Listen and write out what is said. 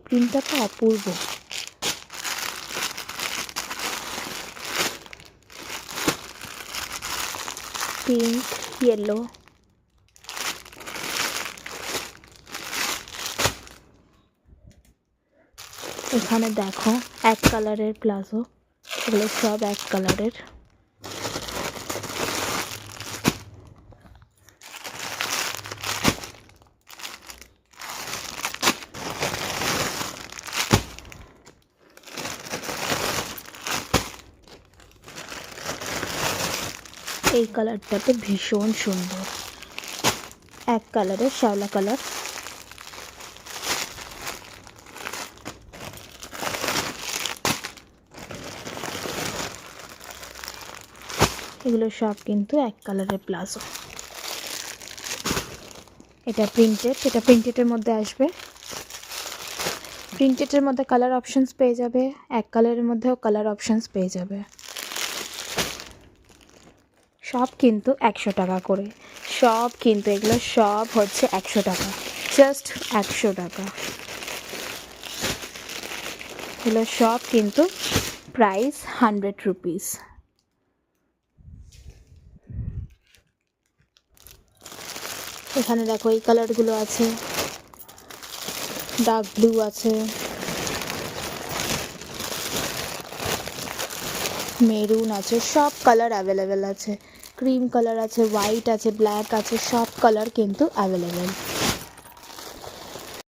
প্রিন্টটা তো অপূর্ব। Pink, yellow, এখানে দেখো এক কালারের প্লাজো, এগুলো সব এক কালারের। এই কালারটা তো ভীষণ সুন্দর, এক কালারের শ্যাওলা কালার। এগুলো সব কিন্তু এক কালারের প্লাজো। এটা প্রিন্টেড, এটা প্রিন্টেডের মধ্যে আসবে। প্রিন্টেডের মধ্যে কালার অপশানস পেয়ে যাবে, এক কালারের মধ্যেও কালার অপশানস পেয়ে যাবে। সব কিন্তু 100 টাকা করে, সব কিন্তু এগুলো সব হচ্ছে 100 টাকা, জাস্ট 100 টাকা। এগুলো সব কিন্তু প্রাইস 100 রুপিস। এখানে দেখো এই কালারগুলো আছে, ডার্ক ব্লু আছে, মেরুন আছে, সব কালার অ্যাভেলেবেল আছে। ক্রিম কালার আছে, হোয়াইট আছে, ব্ল্যাক আছে, সব কালার কিন্তু অ্যাভেলেবেল।